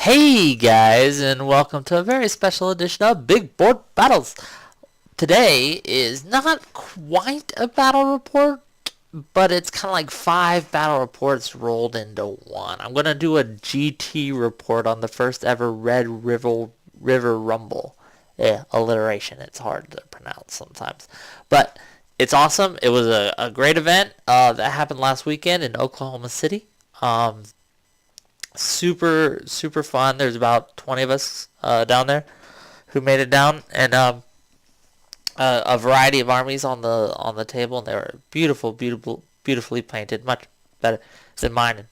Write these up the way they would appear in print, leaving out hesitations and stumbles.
Hey guys, and welcome to a very special edition of Big Board Battles. Today is not quite a battle report, but it's kind of like five battle reports rolled into one. I'm going to do a GT report on the first ever Red River Rumble. Yeah, alliteration. It's hard to pronounce sometimes. But it's awesome. It was a great event that happened last weekend in Oklahoma City. Um, super fun. There's about 20 of us down there who made it down, and a variety of armies on the table, and they were beautifully painted, much better than mine.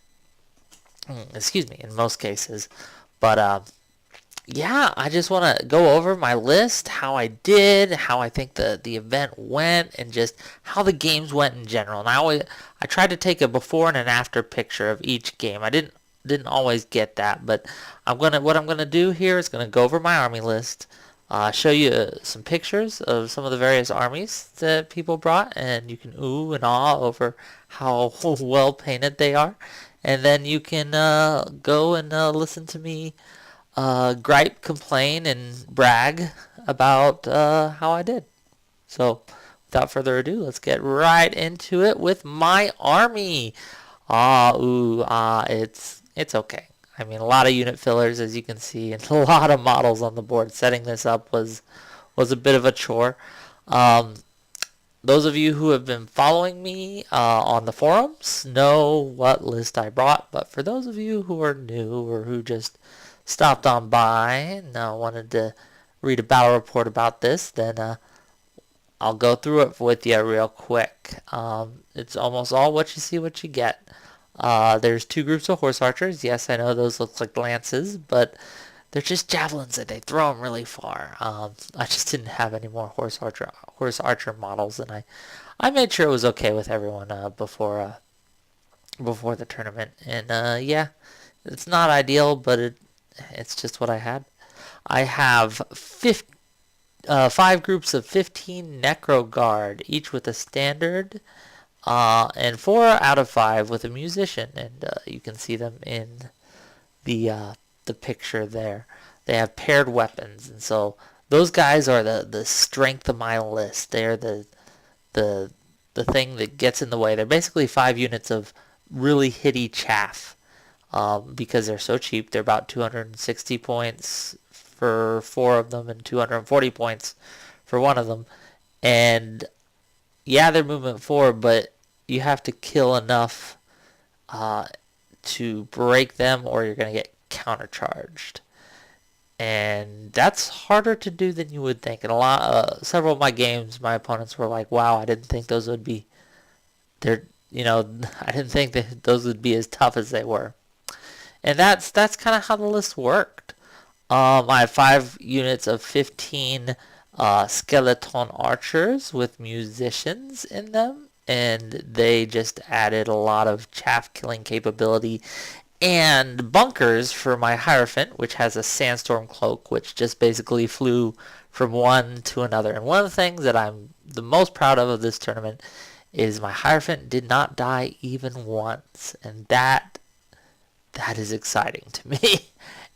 Excuse me, in most cases, but yeah, I just want to go over my list, how I did, how I think the event went, and just how the games went in general. And I tried to take a before and an after picture of each game. I didn't always get that, but what I'm gonna do here is gonna go over my army list, show you some pictures of some of the various armies that people brought, and you can ooh and ah over how well painted they are, and then you can go and listen to me gripe, complain, and brag about how I did. So, without further ado, let's get right into it with my army. It's okay. I mean, a lot of unit fillers, as you can see, and a lot of models on the board. Setting this up was a bit of a chore. Um, those of you who have been following me on the forums know what list I brought, but for those of you who are new or who just stopped on by and wanted to read a battle report about this, then I'll go through it with you real quick. It's almost all what you see, what you get. There's two groups of horse archers. Yes, I know those look like lances, but they're just javelins and they throw them really far. I just didn't have any more horse archer models, and I made sure it was okay with everyone before the tournament. And yeah, it's not ideal, but it's just what I had. I have five groups of 15 Necro Guard, each with a standard, and four out of five with a musician, and you can see them in the uh, the picture there. They have paired weapons, and so those guys are the strength of my list. They're the the thing that gets in the way. They're basically 5 units of really hitty chaff because they're so cheap. They're about 260 points for four of them and 240 points for one of them. And yeah, they're movement forward, but you have to kill enough uh, to break them, or you're going to get countercharged. And that's harder to do than you would think. And several of my games, my opponents were like, "Wow, I didn't think those would be they're I didn't think that those would be as tough as they were." And that's kind of how the list worked. I have 5 units of 15 skeleton archers with musicians in them, and they just added a lot of chaff killing capability and bunkers for my Hierophant, which has a sandstorm cloak, which just basically flew from one to another. And one of the things that I'm the most proud of this tournament is my Hierophant did not die even once, and that is exciting to me.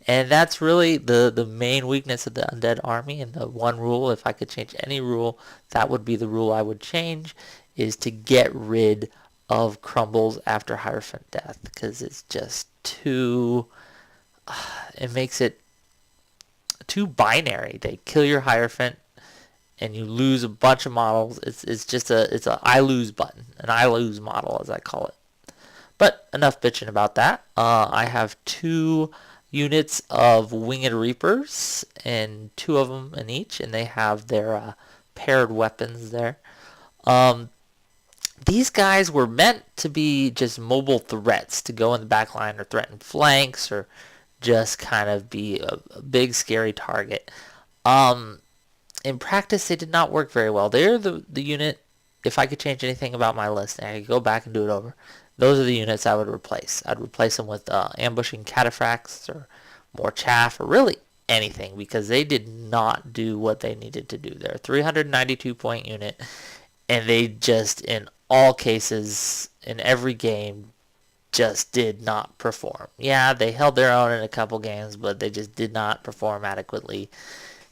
And that's really the main weakness of the undead army, and the one rule, if I could change any rule, that would be the rule I would change, is to get rid of crumbles after Hierophant death, because it's just it makes it too binary. They kill your Hierophant and you lose a bunch of models. It's just a I lose button, an I lose model as I call it. But enough bitching about that. I have 2 units of Winged Reapers, and 2 of them in each, and they have their paired weapons there. Um, these guys were meant to be just mobile threats to go in the back line or threaten flanks or just kind of be a big scary target. Um, in practice, they did not work very well. They're the unit, if I could change anything about my list, and I could go back and do it over, those are the units I would replace. I'd replace them with ambushing cataphracts or more chaff or really anything, because they did not do what they needed to do. They're a 392 point unit, and they just, in all cases, in every game, just did not perform. Yeah, they held their own in a couple games, but they just did not perform adequately.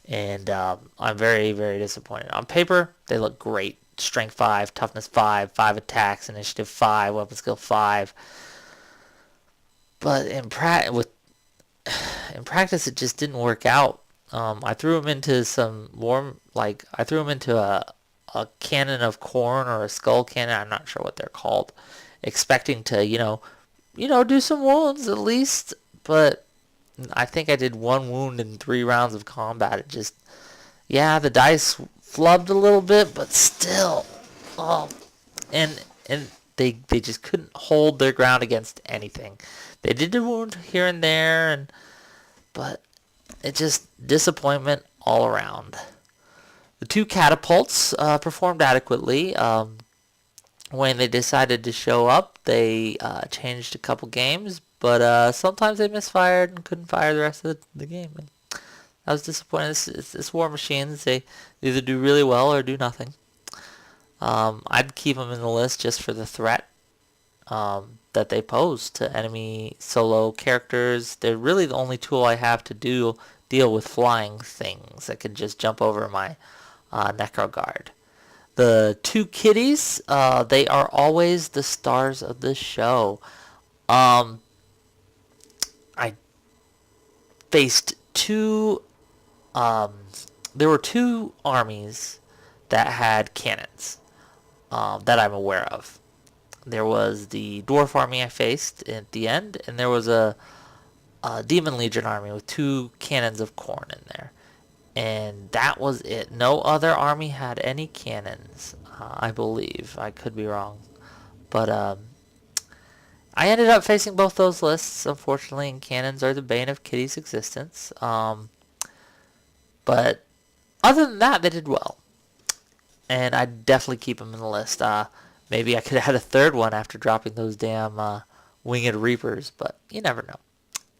And I'm very, very disappointed. On paper, they look great. Strength 5, toughness 5, 5 attacks, initiative 5, weapon skill 5. But in practice, it just didn't work out. I threw him into I threw him into a cannon of corn or a skull cannon. I'm not sure what they're called, expecting to do some wounds at least. But I think I did 1 wound in 3 rounds of combat. It just, yeah, the dice flubbed a little bit, but still, oh, and they just couldn't hold their ground against anything. They did a wound here and there, but it just disappointment all around. The 2 catapults performed adequately. When they decided to show up, they changed a couple games, but sometimes they misfired and couldn't fire the rest of the game. And that was disappointing. It's War Machines. They either do really well or do nothing. I'd keep them in the list just for the threat that they pose to enemy solo characters. They're really the only tool I have to deal with flying things that can just jump over my Necro Guard. The 2 kitties, they are always the stars of the show. I faced 2. There were 2 armies that had cannons that I'm aware of. There was the Dwarf army I faced at the end, and there was a Demon Legion army with 2 cannons of corn in there. And that was it. No other army had any cannons, I believe. I could be wrong. But I ended up facing both those lists, unfortunately, and cannons are the bane of Kitty's existence. But other than that, they did well. And I'd definitely keep them in the list. Maybe I could have had a 3rd one after dropping those damn Winged Reapers, but you never know.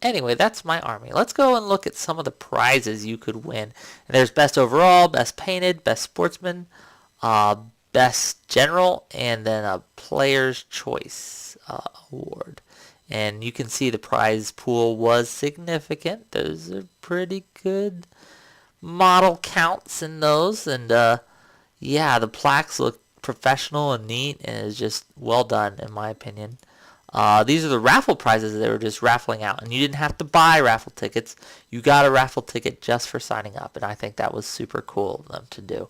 Anyway, that's my army. Let's go and look at some of the prizes you could win. And there's best overall, best painted, best sportsman, best general, and then a player's choice award. And you can see the prize pool was significant. Those are pretty good model counts in those. And yeah, the plaques look professional and neat, and is just well done in my opinion. These are the raffle prizes they were just raffling out, and you didn't have to buy raffle tickets. You got a raffle ticket just for signing up, and I think that was super cool of them to do.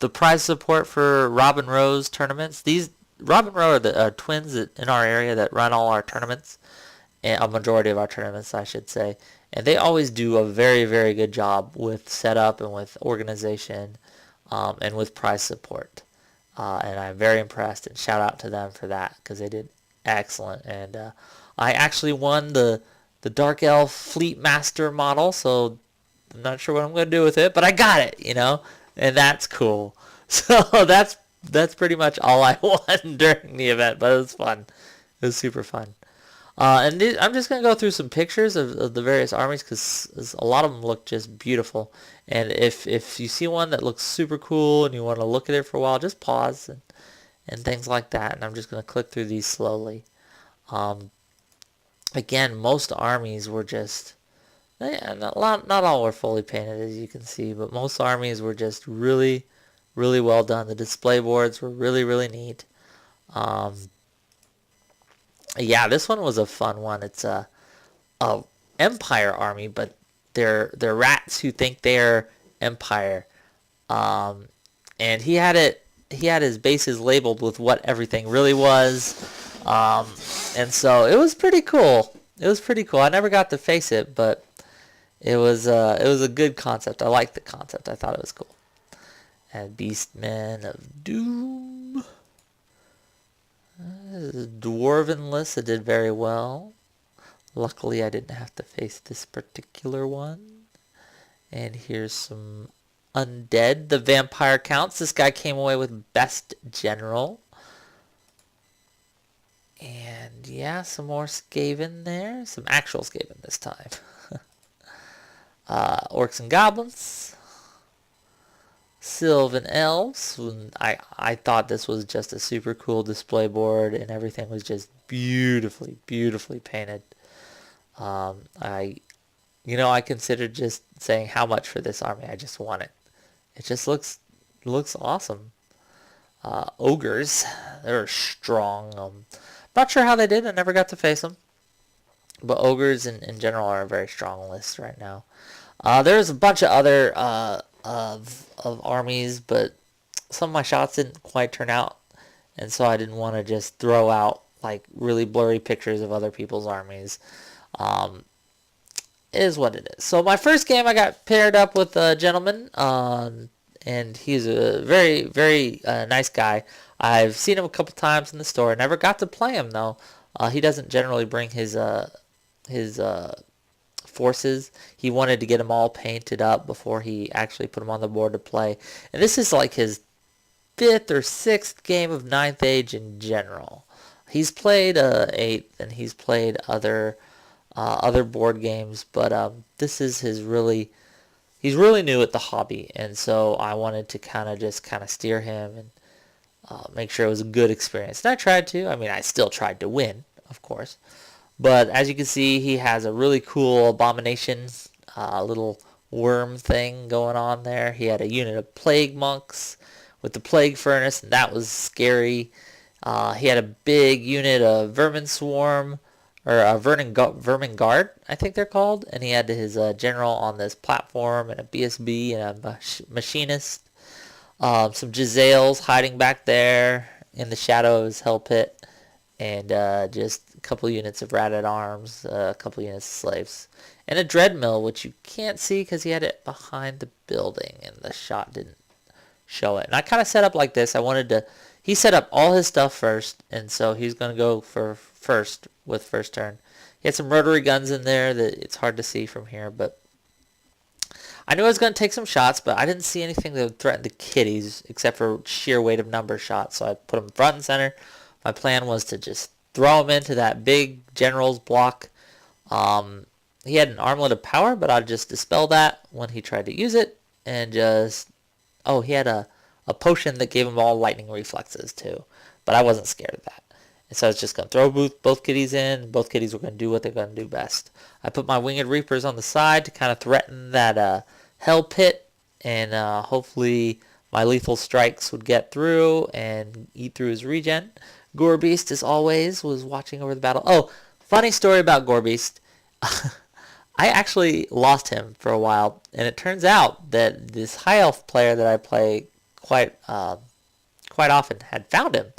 The prize support for Rob and Rose tournaments. These Rob and Rose are the twins in our area that run all our tournaments, and a majority of our tournaments, I should say. And they always do a very, very good job with setup and with organization, and with prize support. And I'm very impressed, and shout out to them for that, because they did excellent. And I actually won the Dark Elf Fleet Master model, so I'm not sure what I'm going to do with it, but I got it, and that's cool. So that's pretty much all I won during the event, but it was fun. It was super fun. And I'm just going to go through some pictures of the various armies, because a lot of them look just beautiful. And if you see one that looks super cool and you want to look at it for a while, just pause and things like that. And I'm just going to click through these slowly. Again, most armies were just, not all were fully painted, as you can see, but most armies were just really, really well done. The display boards were really, really neat. Yeah, this one was a fun one. It's a Empire army, but they're rats who think they're Empire. And he had his bases labeled with what everything really was. And so it was pretty cool. I never got to face it, but it was a good concept. I liked the concept. I thought it was cool. And Beastmen of Doom. Dwarven list, it did very well. Luckily, I didn't have to face this particular one. And here's some undead. The vampire counts. This guy came away with best general. And yeah, some more Skaven there. Some actual Skaven this time. Orcs and goblins. Sylvan Elves. I thought this was just a super cool display board, and everything was just beautifully, beautifully painted. I, I considered just saying how much for this army. I just want it. It just looks awesome. Ogres, they're strong. Not sure how they did. I never got to face them. But ogres in general are a very strong list right now. There's a bunch of other of armies, but some of my shots didn't quite turn out, and so I didn't want to just throw out like really blurry pictures of other people's armies. Um, it is what it is. So my first game, I got paired up with a gentleman, and he's a very very nice guy. I've seen him a couple times in the store. Never got to play him though. He doesn't generally bring his forces. He wanted to get them all painted up before he actually put them on the board to play. And this is like his fifth or sixth game of Ninth Age in general. He's played 8th, and he's played other board games, but this is he's really new at the hobby, and so I wanted to kind of steer him and make sure it was a good experience. And I tried to. I mean, I still tried to win, of course. But as you can see, he has a really cool abomination, little worm thing going on there. He had a unit of plague monks with the plague furnace, and that was scary. He had a big unit of vermin swarm, or vermin guard, I think they're called, and he had his general on this platform, and a BSB, and a machinist. Some Giselles hiding back there in the shadow of his hell pit, and just a couple units of rat-at-arms, a couple units of slaves, and a dread mill, which you can't see because he had it behind the building, and the shot didn't show it. And I kind of set up like this. He set up all his stuff first, and so he's going to go for first with first turn. He had some rotary guns in there that it's hard to see from here, but I knew I was going to take some shots, but I didn't see anything that would threaten the kiddies except for sheer weight of number shots, so I put them front and center. My plan was to just throw him into that big general's block. He had an armlet of power, but I'd just dispel that when he tried to use it, and just... Oh, he had a potion that gave him all lightning reflexes, too, but I wasn't scared of that. And so I was just going to throw both kiddies in. Both kiddies were going to do what they're going to do best. I put my Winged Reapers on the side to kind of threaten that hell pit, and hopefully my lethal strikes would get through and eat through his regen. Gorebeast, as always, was watching over the battle. Oh, funny story about Gorebeast. I actually lost him for a while, and it turns out that this high elf player that I play quite often had found him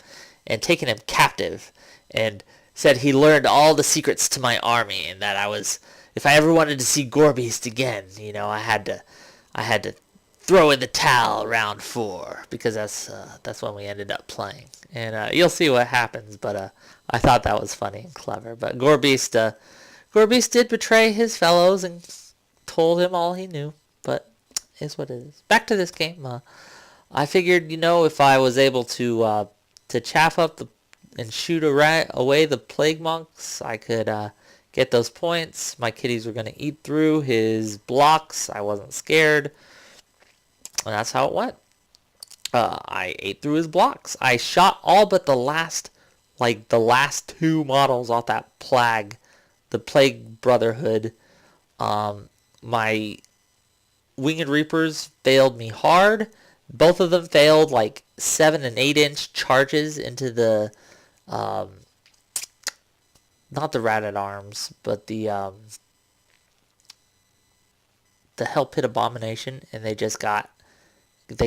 and taken him captive, and said he learned all the secrets to my army, and that if I ever wanted to see Gorebeast again, I had to throw in the towel round 4, because that's when we ended up playing, and you'll see what happens. But I thought that was funny and clever. But Gorebeast did betray his fellows and told him all he knew, but is what it is. Back to this game. I figured, if I was able to chaff up and shoot away the plague monks, I could get those points. My kiddies were going to eat through his blocks. I wasn't scared. And that's how it went. I ate through his blocks. I shot all but the last 2 models off that the Plague Brotherhood. My Winged Reapers failed me hard. Both of them failed like 7 and 8 inch charges into the, not the Rat-at-Arms, but the Hell Pit Abomination, and they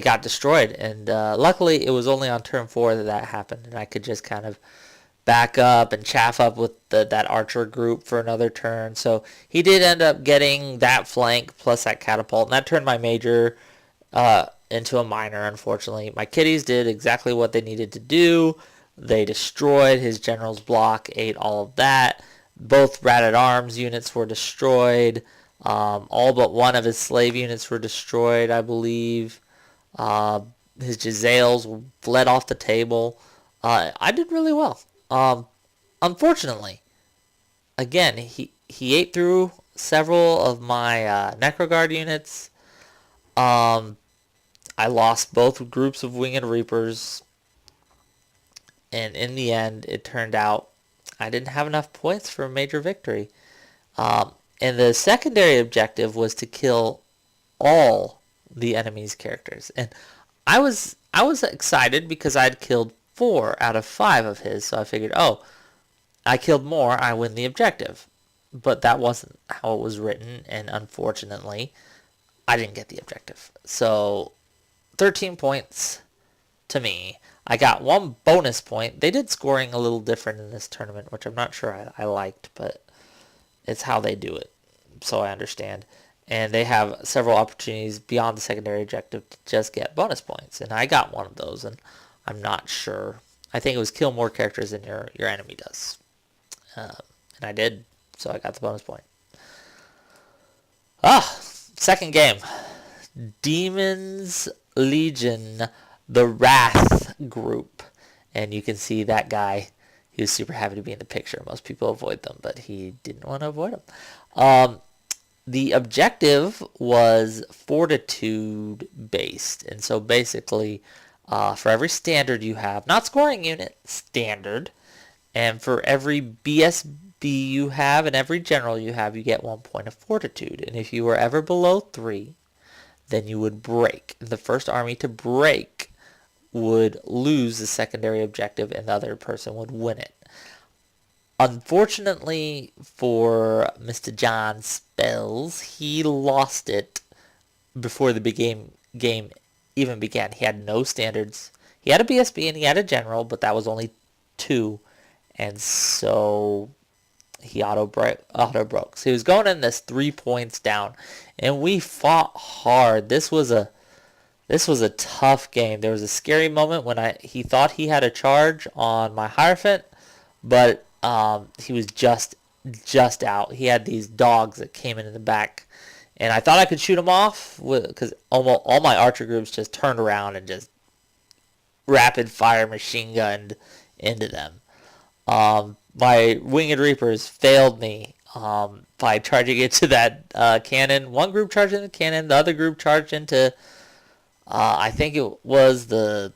got destroyed. And luckily, it was only on turn 4 that happened, and I could just kind of back up and chaff up with that archer group for another turn. So he did end up getting that flank plus that catapult, and that turned my major into a minor, unfortunately. My kiddies did exactly what they needed to do. They destroyed his general's block, ate all of that. Both Rat-at-Arms units were destroyed. All but one of his slave units were destroyed, I believe. His Giselles fled off the table. I did really well. Unfortunately, again, he ate through several of my Necroguard units. I lost both groups of Winged Reapers, and in the end, it turned out I didn't have enough points for a major victory. And the secondary objective was to kill all the enemy's characters, and I was excited because I'd killed 4 out of 5 of his, so I figured, oh, I killed more, I win the objective. But that wasn't how it was written, and unfortunately, I didn't get the objective. So 13 points to me. I got 1 bonus point. They did scoring a little different in this tournament, which I'm not sure I liked, but it's how they do it, so I understand. And they have several opportunities beyond the secondary objective to just get bonus points, and I got one of those, and I'm not sure. I think it was kill more characters than your enemy does, and I did, so I got the bonus point. Second game, Demons Legion, the Wrath group, and you can see that guy. He was super happy to be in the picture. Most people avoid them, but he didn't want to avoid them. The objective was fortitude based, and so basically, for every standard you have, not scoring unit, standard, and for every BSB you have and every general you have, you get 1 point of fortitude. And if you were ever below 3, then you would break. The first army to break would lose the secondary objective, and the other person would win it. Unfortunately for Mr. John Spells, he lost it before the game even began. He had no standards. He had a BSB and he had a general, but that was only 2, and so he auto broke. So he was going in this 3 points down, and we fought hard. This was a tough game. There was a scary moment when he thought he had a charge on my Hierophant, but he was just out. He had these dogs that came in the back, and I thought I could shoot him off because almost all my archer groups just turned around and just rapid fire machine gunned into them. My Winged Reapers failed me by charging into that cannon. One group charged into the cannon, the other group charged into I think it was the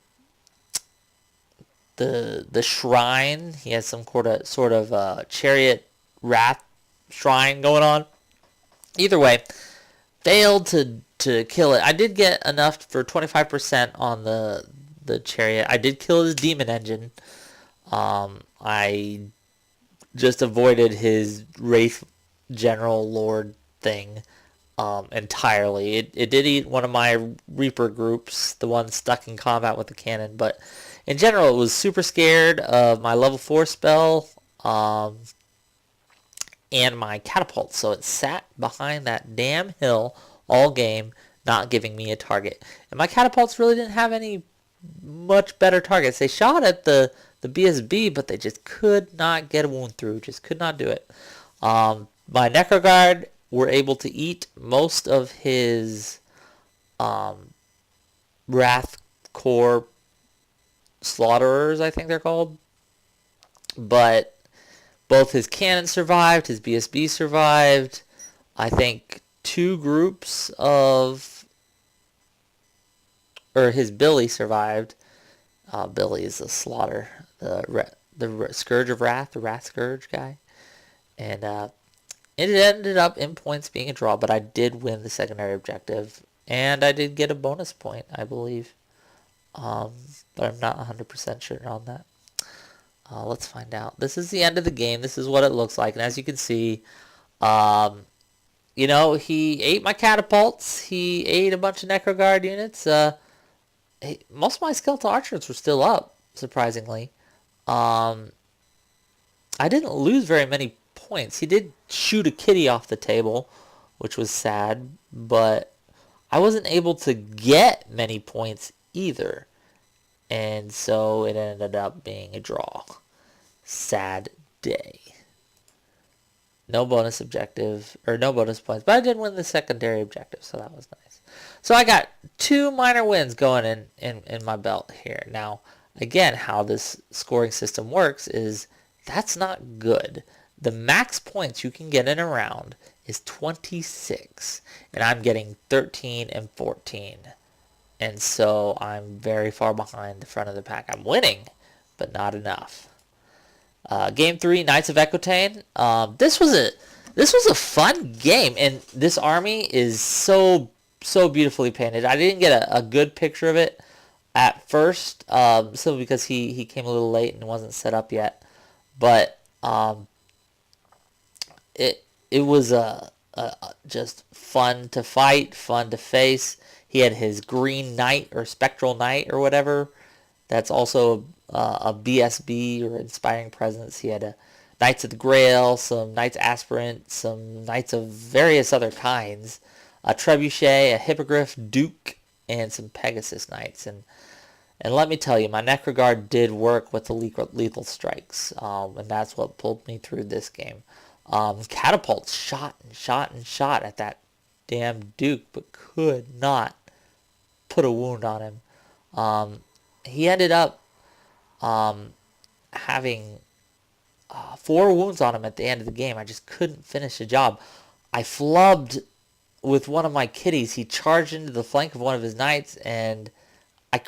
shrine. He has some sort of chariot wrath shrine going on. Either way, failed to kill it. I did get enough for 25% on the chariot. I did kill his demon engine. I just avoided his Wraith General Lord thing entirely. It did eat one of my Reaper groups, the one stuck in combat with the cannon, but in general it was super scared of my level 4 spell and my catapult, so it sat behind that damn hill all game, not giving me a target. And my catapults really didn't have any much better targets. They shot at the BSB, but they just could not get a wound through, just could not do it. My Necroguard were able to eat most of his Wrath Core Slaughterers, I think they're called. But both his cannons survived, his BSB survived. I think 2 groups of... or his Billy survived. Billy is the slaughter, the Scourge of Wrath, the Wrath Scourge guy. And it ended up in points being a draw, but I did win the secondary objective, and I did get a bonus point, I believe. But I'm not 100% sure on that. Let's find out. This is the end of the game. This is what it looks like, and as you can see, you know, he ate my catapults. He ate a bunch of Necroguard units. Most of my skeletal archers were still up, surprisingly. I didn't lose very many points. He did shoot a kitty off the table, which was sad, but I wasn't able to get many points either. And so it ended up being a draw. Sad day. No bonus objective, or no bonus points, but I did win the secondary objective, so that was nice. So I got 2 minor wins going in my belt here. Now, again, how this scoring system works is that's not good. The max points you can get in a round is 26, and I'm getting 13 and 14. and so I'm very far behind the front of the pack. I'm winning, but not enough. Game 3, Knights of Equitane. This was a fun game, and this army is so beautifully painted. I didn't get a good picture of it at first, simply because he came a little late and wasn't set up yet. But it was just fun to fight, fun to face. He had his Green Knight or Spectral Knight or whatever. That's also a BSB or Inspiring Presence. He had a Knights of the Grail, some Knights Aspirant, some Knights of various other kinds, a Trebuchet, a Hippogriff, Duke, and some Pegasus Knights. And let me tell you, my Necroguard did work with the lethal strikes, and that's what pulled me through this game. Catapults shot and shot and shot at that damn Duke, but could not put a wound on him. He ended up having 4 wounds on him at the end of the game. I just couldn't finish the job. I flubbed with one of my kitties. He charged into the flank of one of his knights, and I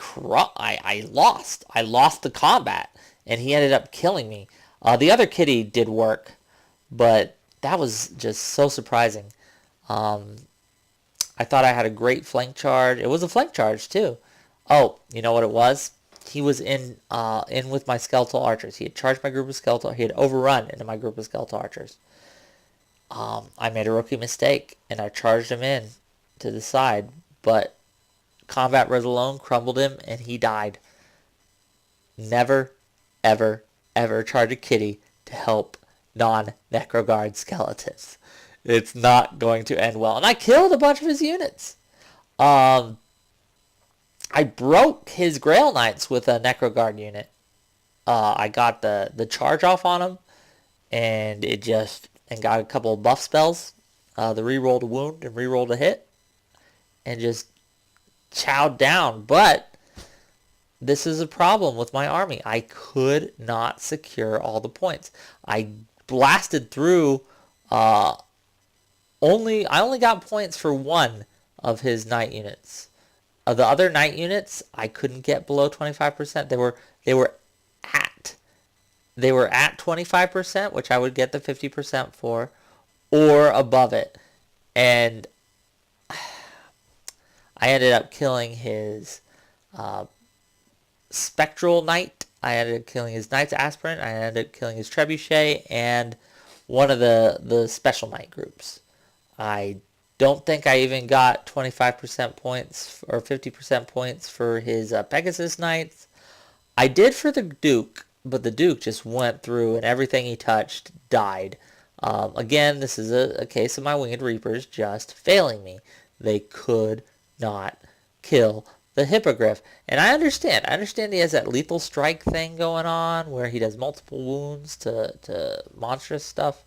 lost. I lost the combat, and he ended up killing me. The other kitty did work, but that was just so surprising. I thought I had a great flank charge. It was a flank charge too. Oh, you know what it was? He was in with my skeletal archers. He had charged my group of skeletal. He had overrun into my group of skeletal archers. I made a rookie mistake, and I charged him in to the side, but combat res alone crumbled him, and he died. Never, ever, ever charge a kitty to help non-Necroguard skeletons. It's not going to end well. And I killed a bunch of his units. I broke his Grail Knights with a Necroguard unit. I got the charge off on him, and got a couple of buff spells. The rerolled a wound and rerolled a hit, and just chowed down. But this is a problem with my army. I could not secure all the points. I blasted through. I only got points for one of his knight units. The other knight units, I couldn't get below 25%. They were at 25%, which I would get the 50% for, or above it. And I ended up killing his Spectral Knight. I ended up killing his Knight's Aspirant. I ended up killing his Trebuchet and one of the Special Knight groups. I don't think I even got 25% points or 50% points for his Pegasus Knights. I did for the Duke, but the Duke just went through and everything he touched died. Again, this is a case of my Winged Reapers just failing me. They could not kill the Hippogriff. And I understand. He has that lethal strike thing going on where he does multiple wounds to monstrous stuff.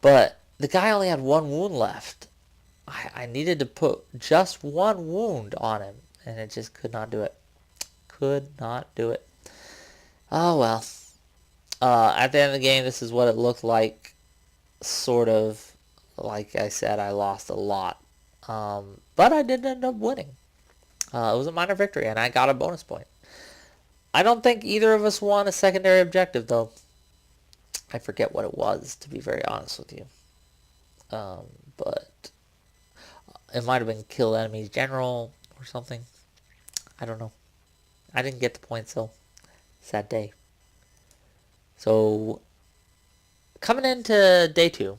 But the guy only had 1 wound left. I needed to put just 1 wound on him, and it just could not do it. Could not do it. Oh, well. At the end of the game, this is what it looked like. Sort of, like I said, I lost a lot. But I did end up winning. It was a minor victory, and I got a bonus point. I don't think either of us won a secondary objective, though. I forget what it was, to be very honest with you. But it might have been kill enemies general or something. I don't know. I didn't get the points, though. Sad day. So, coming into day 2,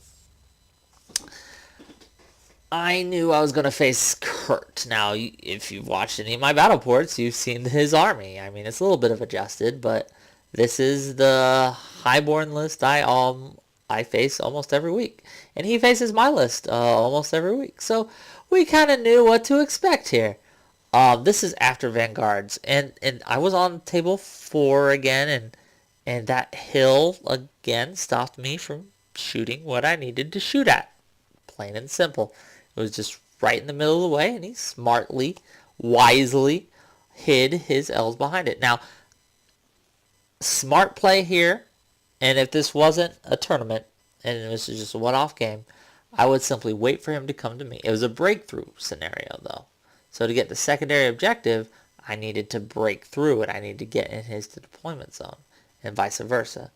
I knew I was going to face Kurt. Now, if you've watched any of my battle ports, you've seen his army. I mean, it's a little bit of adjusted, but this is the Highborn list I face almost every week. And he faces my list almost every week. So, we kind of knew what to expect here. This is after Vanguards. And I was on table 4 again, and that hill again stopped me from shooting what I needed to shoot at. Plain and simple. It was just right in the middle of the way, and he smartly, wisely hid his L's behind it. Now, smart play here, and if this wasn't a tournament, and this was just a one-off game, I would simply wait for him to come to me. It was a breakthrough scenario, though. So to get the secondary objective, I needed to break through it. I needed to get in his deployment zone, and vice versa.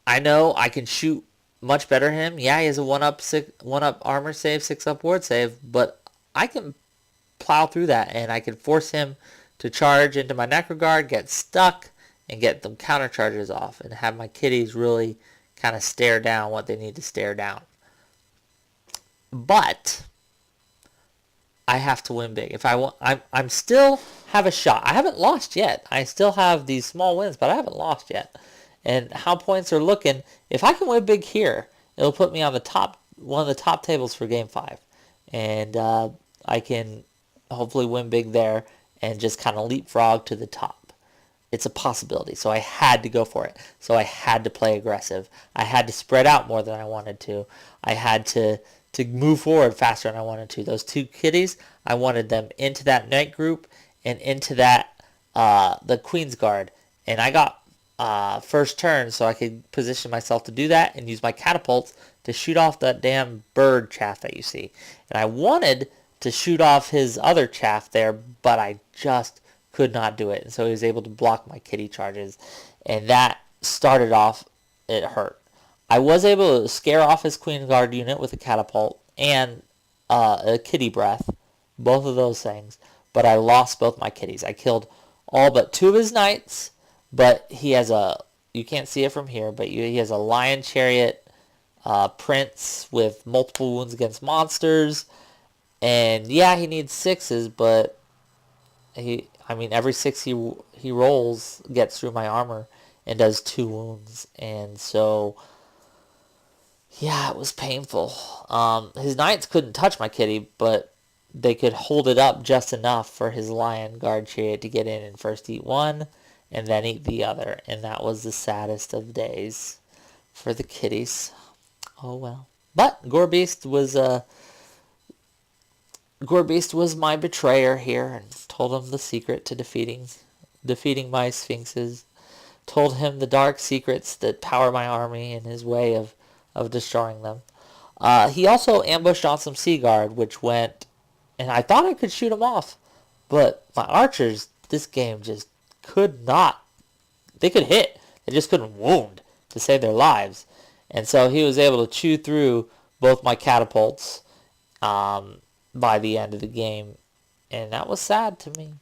I know I can shoot much better than him. Yeah, he has a one up armor save, 6-up ward save, but I can plow through that, and I can force him to charge into my Necro Guard, get stuck, and get them counter charges off, and have my kitties really kind of stare down what they need to stare down. But I have to win big. If I want, I'm still have a shot. I haven't lost yet. I still have these small wins, but I haven't lost yet. And how points are looking, if I can win big here, it'll put me on the top, one of the top tables for Game 5. And I can hopefully win big there and just kind of leapfrog to the top. It's a possibility, so I had to go for it. So I had to play aggressive. I had to spread out more than I wanted to. I had to move forward faster than I wanted to. Those two kitties, I wanted them into that knight group and into that the Queen's Guard. And I got first turn so I could position myself to do that and use my catapults to shoot off that damn bird chaff that you see. And I wanted to shoot off his other chaff there, but I just could not do it. And so he was able to block my kitty charges. And that started off, it hurt. I was able to scare off his Queen Guard unit with a catapult and a kitty breath. Both of those things. But I lost both my kitties. I killed all but 2 of his knights. But he has you can't see it from here, but he has a lion chariot prince with multiple wounds against monsters. And yeah, he needs 6s, but every 6 he rolls gets through my armor and does 2 wounds. And so, yeah, it was painful. His knights couldn't touch my kitty, but they could hold it up just enough for his lion guard chariot to get in and first eat one and then eat the other. And that was the saddest of days for the kitties. Oh well. But Gorebeast was my betrayer here, and told him the secret to defeating my sphinxes. Told him the dark secrets that power my army and his way of destroying them. He also ambushed on some Sea Guard, which went, and I thought I could shoot him off, but my archers this game just could not. They could hit, they just couldn't wound to save their lives. And so he was able to chew through both my catapults by the end of the game, and that was sad to me.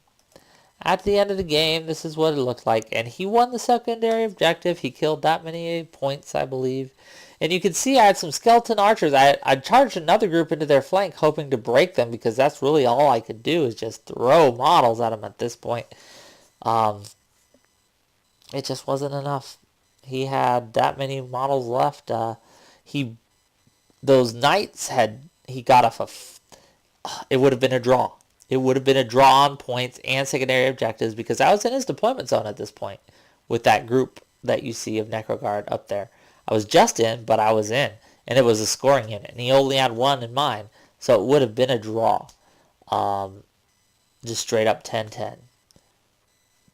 At the end of the game, this is what it looked like, and he won the secondary objective. He killed that many points, I believe. And you can see I had some skeleton archers. I charged another group into their flank, hoping to break them, because that's really all I could do is just throw models at them at this point. It just wasn't enough. He had that many models left. Those knights he got off it would have been a draw. It would have been a draw on points and secondary objectives, because I was in his deployment zone at this point with that group that you see of Necro Guard up there. I was just in, but I was in. And it was a scoring unit. And he only had 1 in mine. So it would have been a draw. Just straight up 10-10.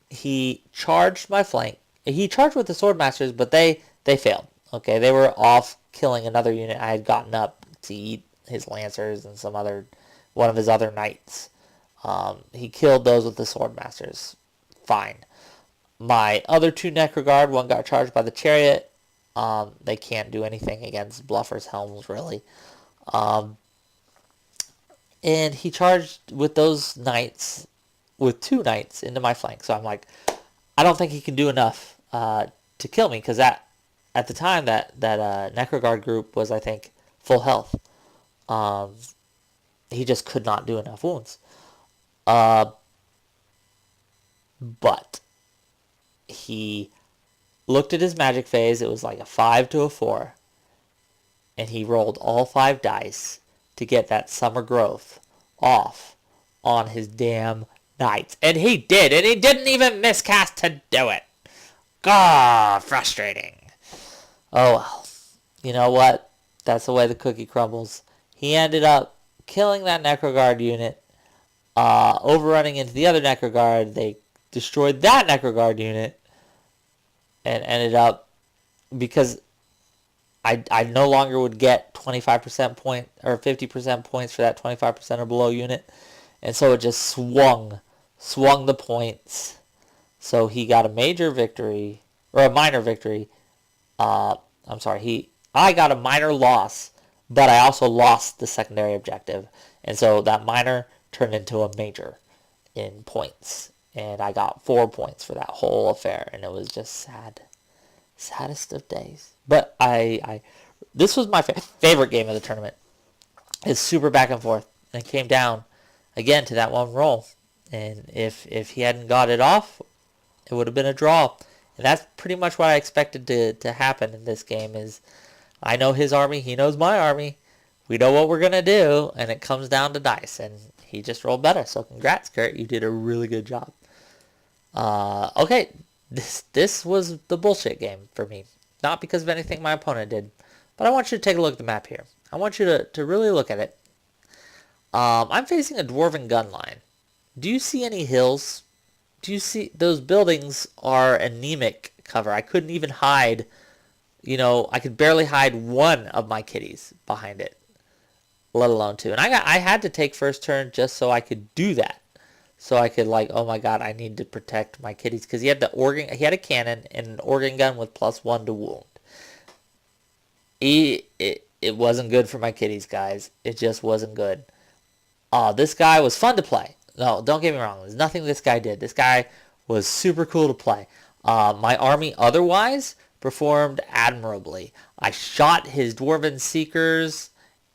He charged my flank. He charged with the Swordmasters, but they failed. Okay, they were off killing another unit I had gotten up to eat his Lancers and one of his other knights. He killed those with the Swordmasters. Fine. My other 2 Necro Guard, one got charged by the Chariot. They can't do anything against Bluffer's Helms, really. And he charged with those knights, with 2 knights into my flank. So I'm like, I don't think he can do enough to kill me, because at the time that Necro Guard group was, I think, full health. He just could not do enough wounds. But he looked at his magic phase. It was like a 5 to a 4. And he rolled all 5 dice to get that summer growth off on his damn knights. And he did. And he didn't even miscast to do it. God, frustrating. Oh well. You know what? That's the way the cookie crumbles. He ended up killing that Necro Guard unit, overrunning into the other Necro Guard. They destroyed that Necro Guard unit, and ended up, because I no longer would get 25% point or 50% points for that 25% or below unit. And so it just swung the points. So he got a major victory, or a minor victory. I'm sorry, I got a minor loss, but I also lost the secondary objective. And so that minor turned into a major in points. And I got 4 points for that whole affair. And it was just sad. Saddest of days. But this was my favorite game of the tournament. It's super back and forth. And it came down again to that one roll. And if he hadn't got it off, it would have been a draw. And that's pretty much what I expected to happen in this game. Is I know his army, he knows my army. We know what we're going to do, and it comes down to dice. And he just rolled better. So congrats, Kurt. You did a really good job. Okay, this was the bullshit game for me. Not because of anything my opponent did. But I want you to take a look at the map here. I want you to really look at it. I'm facing a dwarven gun line. Do you see any hills? Do you see those buildings are anemic cover? I couldn't even hide, I could barely hide one of my kitties behind it, let alone two. And I had to take first turn just so I could do that. So I could oh my god, I need to protect my kitties because he had a cannon and an organ gun with +1 to wound. It wasn't good for my kitties, guys. It just wasn't good. This guy was fun to play. No, don't get me wrong. There's nothing this guy did. This guy was super cool to play. My army otherwise performed admirably. I shot his Dwarven Seekers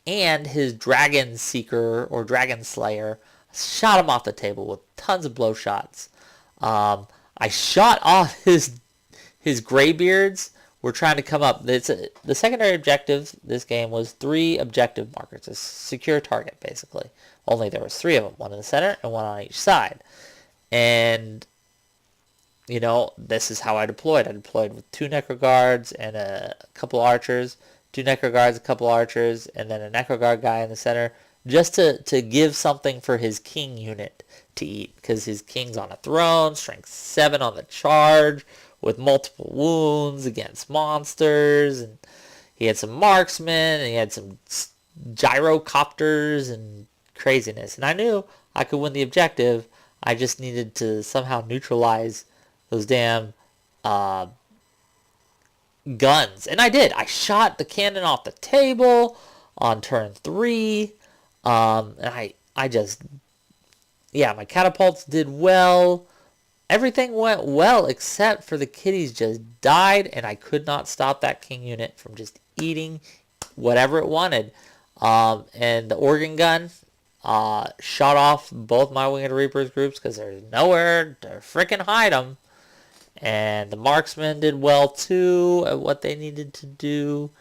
and his Dragon Seeker or Dragon Slayer. Shot him off the table with tons of blow shots. I shot off his Greybeards. We're trying to come up. The secondary objective this game was 3 objective markers. A secure target, basically. Only there was 3 of them. 1 in the center and 1 on each side. And, this is how I deployed. I deployed with 2 Necro Guards and a couple archers. 2 Necro Guards, a couple archers, and then a Necro Guard guy in the center. Just to give something for his king unit to eat. Because his king's on a throne, strength 7 on the charge, with multiple wounds against monsters, and he had some marksmen, and he had some gyrocopters and craziness. And I knew I could win the objective. I just needed to somehow neutralize those damn guns. And I did. I shot the cannon off the table on turn 3. And I just, my catapults did well. Everything went well except for the kitties just died, and I could not stop that king unit from just eating whatever it wanted. And the organ gun shot off both my Winged Reapers groups because there's nowhere to frickin' hide them. And the marksmen did well too at what they needed to do.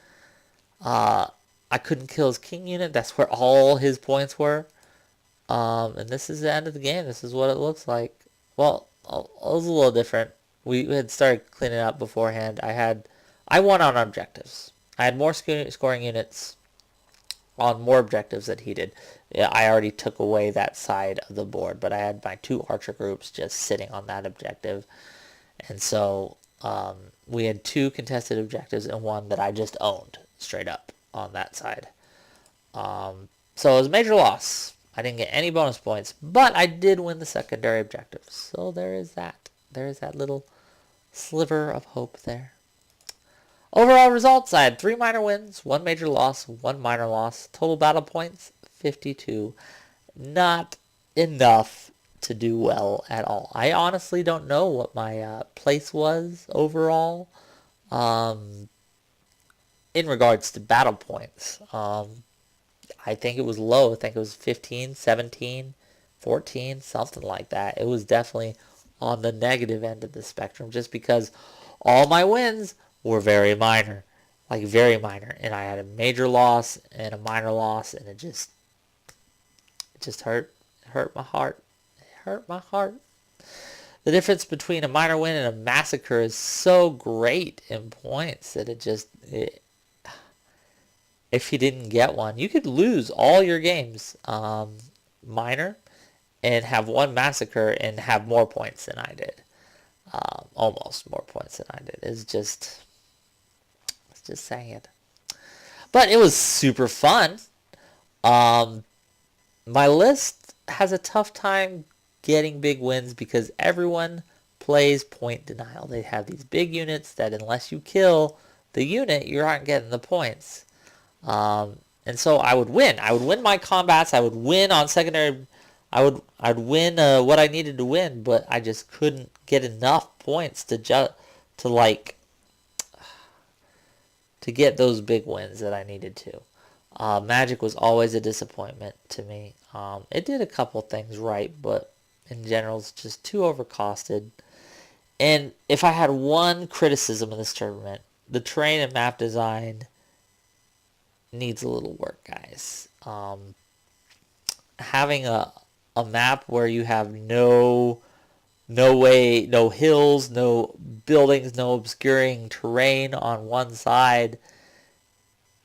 I couldn't kill his king unit. That's where all his points were. And this is the end of the game. This is what it looks like. Well, it was a little different. We had started cleaning up beforehand. I won on objectives. I had more scoring units on more objectives than he did. I already took away that side of the board, but I had my 2 archer groups just sitting on that objective. And so we had 2 contested objectives and 1 that I just owned straight up on that side. So it was a major loss. I didn't get any bonus points, but I did win the secondary objective. So there is that. There is that little sliver of hope there. Overall results, I had 3 minor wins, 1 major loss, 1 minor loss. Total battle points, 52. Not enough to do well at all. I honestly don't know what my place was overall in regards to battle points. I think it was low. I think it was 15, 17, 14, something like that. It was definitely on the negative end of the spectrum just because all my wins were very minor. Like very minor. And I had a major loss and a minor loss, and it just hurt. It hurt my heart. It hurt my heart. The difference between a minor win and a massacre is so great in points that if you didn't get one, you could lose all your games minor and have 1 massacre and have more points than I did. Almost more points than I did. It's just saying. But it was super fun. My list has a tough time getting big wins because everyone plays point denial. They have these big units that unless you kill the unit, you aren't getting the points. And so I would win. I would win my combats. I would win on secondary. I'd win what I needed to win, but I just couldn't get enough points to like to get those big wins that I needed to. Magic was always a disappointment to me. It did a couple things right, but in general, it's just too overcosted. And if I had one criticism of this tournament, the terrain and map design needs a little work, guys. Having a map where you have no way, no hills, no buildings, no obscuring terrain on one side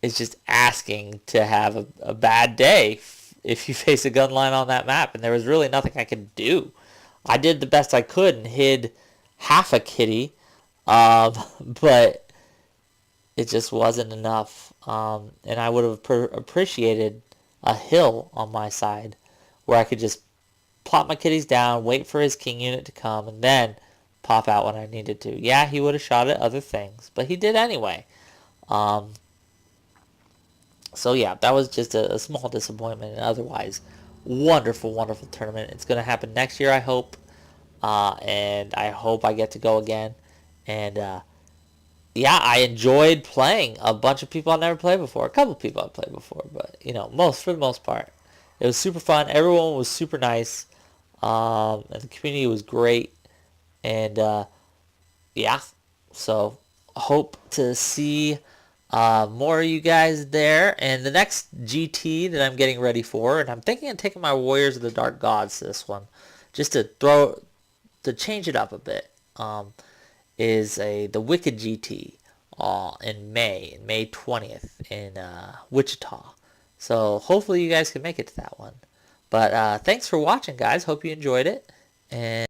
is just asking to have a bad day if you face a gun line on that map. And there was really nothing I could do. I did the best I could and hid half a kitty, but it just wasn't enough. And I would have appreciated a hill on my side where I could just plop my kitties down, wait for his king unit to come, and then pop out when I needed to. Yeah, he would have shot at other things, but he did anyway. Um, so yeah, that was just a small disappointment, and otherwise, wonderful, wonderful tournament. It's going to happen next year, I hope, and I hope I get to go again. And yeah, I enjoyed playing a bunch of people I've never played before. A couple people I've played before, but for the most part, it was super fun. Everyone was super nice, and the community was great. And yeah, so hope to see more of you guys there. And the next GT that I'm getting ready for, and I'm thinking of taking my Warriors of the Dark Gods to this one, just to change it up a bit. Is the Wicked GT in May 20th in Wichita. So hopefully you guys can make it to that one. But thanks for watching, guys. Hope you enjoyed it. And